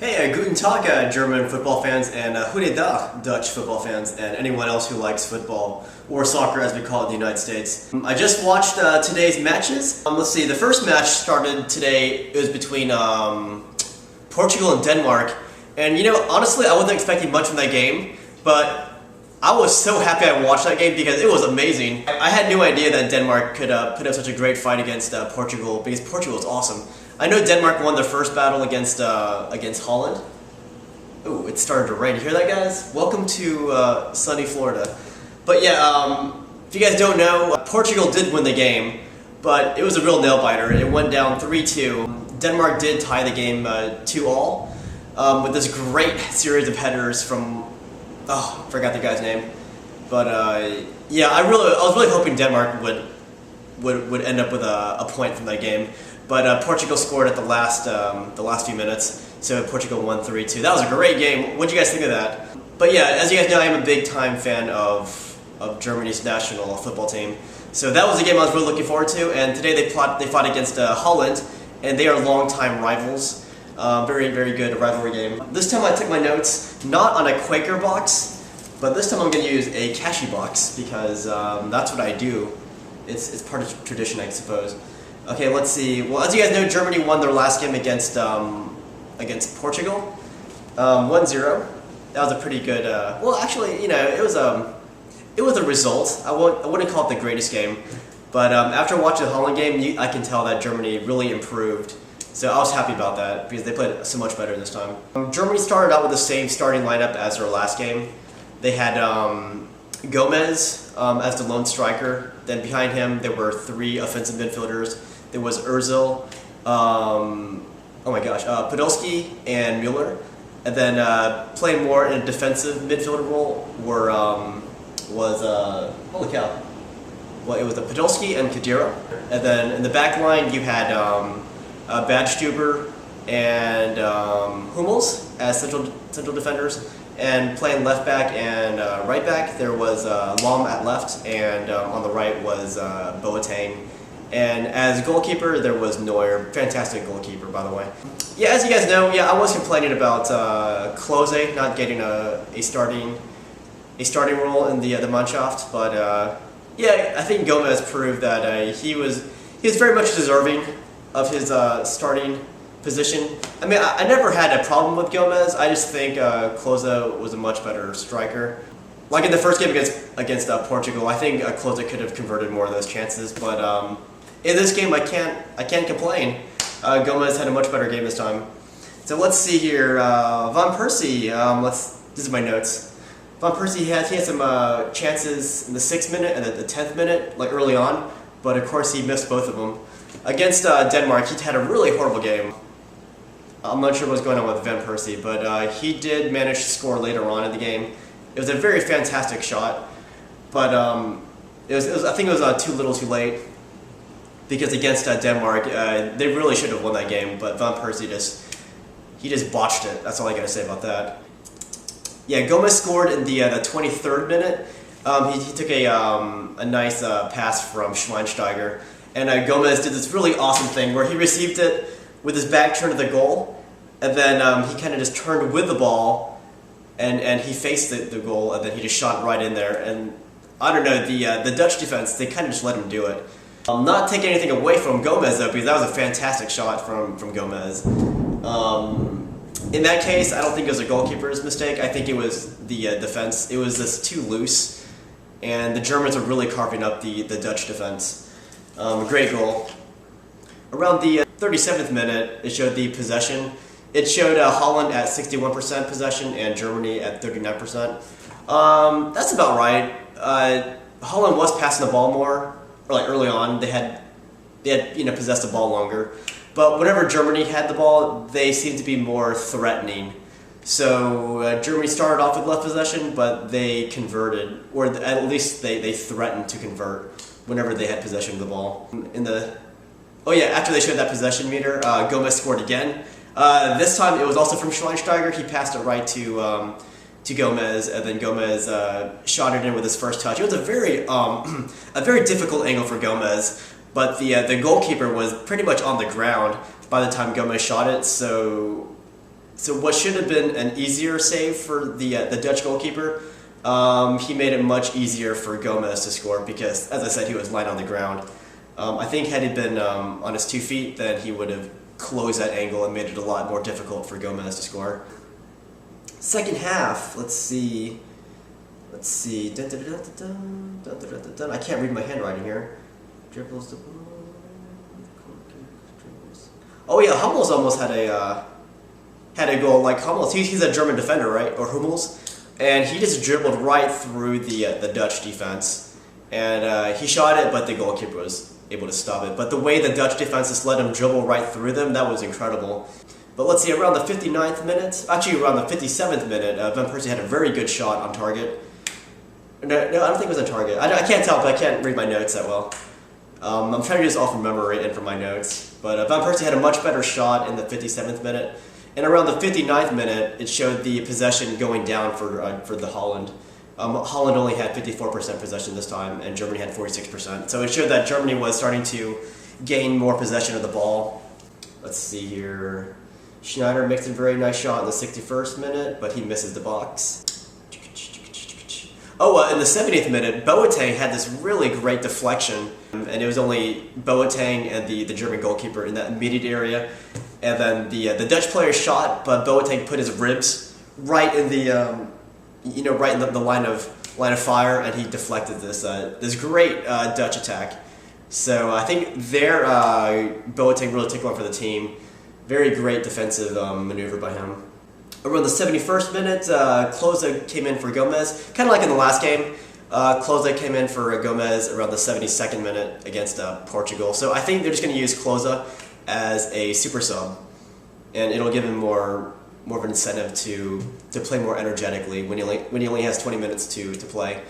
Hey, guten Tag, German football fans, and goede dag, Dutch football fans, and anyone else who likes football, or soccer as we call it in the United States. I just watched today's matches. Let's see, the first match started today. It was between Portugal and Denmark, and you know, honestly, I wasn't expecting much from that game, but I was so happy I watched that game because it was amazing. I had no idea that Denmark could put up such a great fight against Portugal, because Portugal is awesome. I know Denmark won their first battle against Holland. Ooh, it started to rain. You hear that, guys? Welcome to sunny Florida. But yeah, if you guys don't know, Portugal did win the game, but it was a real nail-biter. It went down 3-2. Denmark did tie the game 2-all with this great series of headers from, oh, I forgot the guy's name. But yeah, I was really hoping Denmark would end up with a point from that game. But Portugal scored at the last few minutes, so Portugal won 3-2. That was a great game. What did you guys think of that? But yeah, as you guys know, I am a big-time fan of Germany's national football team. So that was a game I was really looking forward to. And today they fought against Holland, and they are longtime rivals. Very, very good rivalry game. This time I took my notes not on a Quaker box, but this time I'm going to use a cashew box because that's what I do. It's part of tradition, I suppose. Okay, let's see. Well, as you guys know, Germany won their last game against Portugal, 1-0. That was a pretty good. Well, actually, you know, it was a result. I wouldn't call it the greatest game, but after watching the Holland game, I can tell that Germany really improved. So I was happy about that because they played so much better this time. Germany started out with the same starting lineup as their last game. They had Gomez as the lone striker. Then behind him, there were 3 offensive midfielders. There was Ozil, Podolski and Müller. And then playing more in a defensive midfielder role holy cow. Well, it was the Podolski and Khedira. And then in the back line, you had Badstuber and Hummels as central defenders. And playing left back and right back, there was Lom at left, and on the right was Boateng. And as goalkeeper, there was Neuer. Fantastic goalkeeper, by the way. Yeah, as you guys know, yeah, I was complaining about Klose not getting a starting role in the Mannschaft, but yeah, I think Gomez proved that he was very much deserving of his starting position. I mean, I never had a problem with Gomez. I just think Klose was a much better striker. Like in the first game against Portugal, I think Klose could have converted more of those chances. But in this game, I can't complain. Gomez had a much better game this time. So let's see here. Van Persie. This is my notes. Van Persie he had some chances in the 6th minute and the 10th minute, like early on. But of course, he missed both of them. Against Denmark, he had a really horrible game. I'm not sure what's going on with Van Persie, but he did manage to score later on in the game. It was a very fantastic shot, but I think it was too little too late, because against Denmark, they really should have won that game, but Van Persie just botched it. That's all I got to say about that. Yeah, Gomez scored in the 23rd minute. He took a nice pass from SCHWEINSTEIGER, and Gomez did this really awesome thing where he received it with his back turned to the goal, and then he kind of just turned with the ball, and he faced the goal, and then he just shot right in there. And I don't know, the Dutch defense, they kind of just let him do it. I'm not taking anything away from Gomez though, because that was a fantastic shot from Gomez. In that case, I don't think it was a goalkeeper's mistake. I think it was the defense. It was just too loose, and the Germans are really carving up the Dutch defense. Great goal. Around the 37th minute, it showed the possession. It showed Holland at 61% possession and Germany at 39%. That's about right. Holland was passing the ball more, or like early on. They had possessed the ball longer. But whenever Germany had the ball, they seemed to be more threatening. So Germany started off with less possession, but they converted, or at least they threatened to convert whenever they had possession of the ball. After they showed that possession meter, Gomez scored again. This time it was also from SCHWEINSTEIGER. He passed it right to Gomez, and then Gomez shot it in with his first touch. It was a very difficult angle for Gomez, but the goalkeeper was pretty much on the ground by the time Gomez shot it, so So what should have been an easier save for the Dutch goalkeeper, he made it much easier for Gomez to score because, as I said, he was lying on the ground. I think had he been on his 2 feet, then he would have closed that angle and made it a lot more difficult for Gomez to score. Second half, let's see. Dun, dun, dun, dun, dun, dun, dun, dun, dun. I can't read my handwriting here. Dribbles the ball. Oh yeah, Hummels almost had a goal. Like Hummels, he's a German defender, right? Or Hummels, and he just dribbled right through the Dutch defense, and he shot it, but the goalkeeper was able to stop it. But the way the Dutch defense just let him dribble right through them, that was incredible. But let's see, around the 59th minute, actually around the 57th minute, Van Persie had a very good shot on target. No, I don't think it was on target. I can't tell, but I can't read my notes that well. I'm trying to do this all from memory and from my notes. But Van Persie had a much better shot in the 57th minute. And around the 59th minute, it showed the possession going down for the Holland. Holland only had 54% possession this time, and Germany had 46%. So it showed that Germany was starting to gain more possession of the ball. Let's see here. Schneider makes a very nice shot in the 61st minute, but he misses the box. Oh, in the 70th minute, Boateng had this really great deflection, and it was only Boateng and the German goalkeeper in that immediate area. And then the Dutch player shot, but Boateng put his ribs right in the right in the line of fire, and he deflected this great Dutch attack. So I think there Boateng really took one for the team. Very great defensive maneuver by him. Around the 71st minute, Klose came in for Gomez, kind of like in the last game. Klose came in for Gomez around the 72nd minute against Portugal. So I think they're just going to use Klose as a super sub, and it'll give him more of an incentive to play more energetically when he only has 20 minutes to play.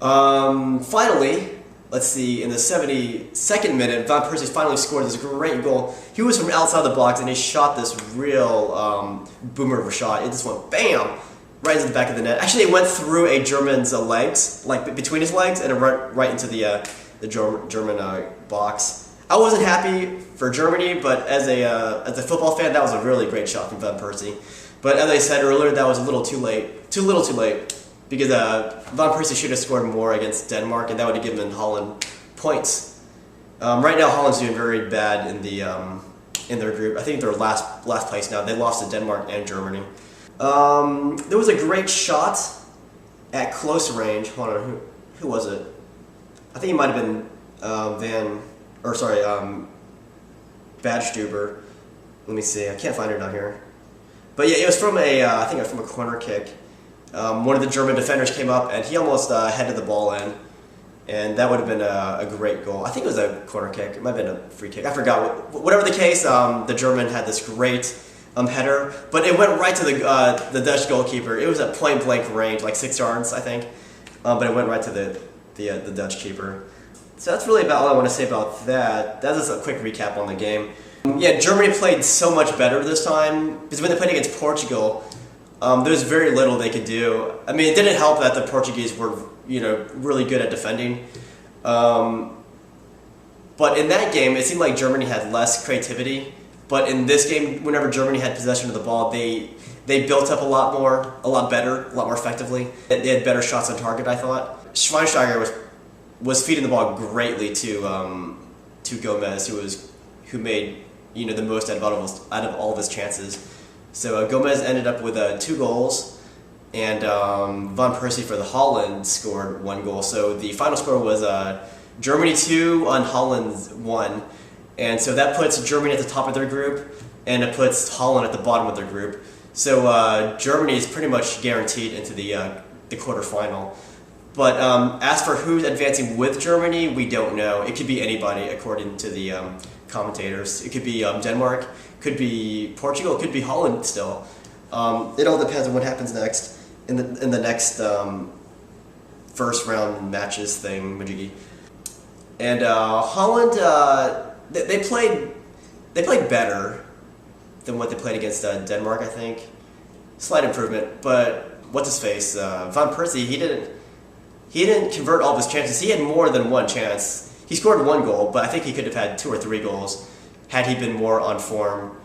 Finally, let's see, in the 72nd minute, Van Persie finally scored this great goal. He was from outside the box, and he shot this real boomer of a shot. It just went bam, right into the back of the net. Actually, it went through a German's legs, like between his legs, and it went right into the German box. I wasn't happy for Germany, but as a football fan, that was a really great shot from Van Persie. But as I said earlier, that was a little too late. Too late. Because Van Persie should have scored more against Denmark, and that would have given Holland points. Right now, Holland's doing very bad in their group. I think they're last place now. They lost to Denmark and Germany. There was a great shot at close range. Hold on, who was it? I think it might have been Badstuber. Let me see. I can't find it down here. But yeah, it was from I think it was from a corner kick. One of the German defenders came up, and he almost headed the ball in, and that would have been a great goal. I think it was a corner kick. It might have been a free kick. I forgot. Whatever the case, the German had this great header, but it went right to the Dutch goalkeeper. It was at point-blank range, like 6 yards, I think, but it went right to the Dutch keeper. So that's really about all I want to say about that. That's just a quick recap on the game. Yeah, Germany played so much better this time, because when they played against Portugal, there was very little they could do. I mean, it didn't help that the Portuguese were, really good at defending. But in that game, it seemed like Germany had less creativity. But in this game, whenever Germany had possession of the ball, they built up a lot better, a lot more effectively. They had better shots on target, I thought. SCHWEINSTEIGER was feeding the ball greatly to Gomez, who made the most out of all of his chances. So Gomez ended up with 2 goals, and Van Persie for the Holland scored 1 goal. So the final score was Germany 2 on Holland 1, and so that puts Germany at the top of their group, and it puts Holland at the bottom of their group. So Germany is pretty much guaranteed into the quarterfinal. But as for who's advancing with Germany, we don't know. It could be anybody, according to the commentators. It could be Denmark, could be Portugal, it could be Holland still. It all depends on what happens next in the next first round matches thing, Majiggy. And Holland, they played better than what they played against Denmark, I think. Slight improvement, but what's his face? Van Persie, he didn't convert all of his chances. He had more than 1 chance. He scored 1 goal, but I think he could have had 2 or 3 goals had he been more on form.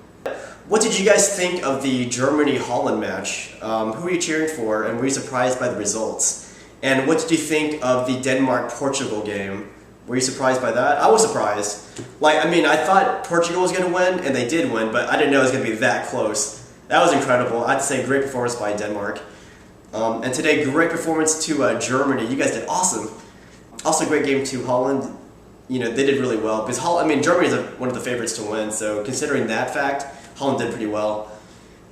What did you guys think of the Germany-Holland match? Who were you cheering for, and were you surprised by the results? And what did you think of the Denmark-Portugal game? Were you surprised by that? I was surprised. Like, I mean, I thought Portugal was going to win, and they did win, but I didn't know it was going to be that close. That was incredible. I have to say, great performance by Denmark. And today, great performance to Germany. You guys did awesome. Also, great game to Holland. You know, they did really well. Because Germany is one of the favorites to win, so considering that fact, Holland did pretty well.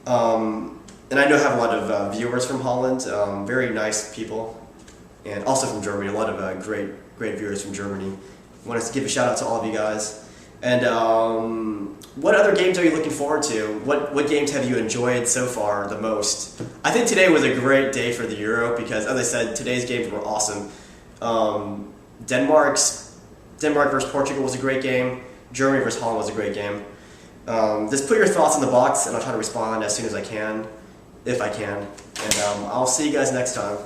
And I know I have a lot of viewers from Holland, very nice people. And also from Germany, a lot of great viewers from Germany. I want to give a shout out to all of you guys. And what other games are you looking forward to? What games have you enjoyed so far the most? I think today was a great day for the Euro because, as I said, today's games were awesome. Denmark versus Portugal was a great game. Germany versus Holland was a great game. Just put your thoughts in the box and I'll try to respond as soon as I can, if I can. And I'll see you guys next time.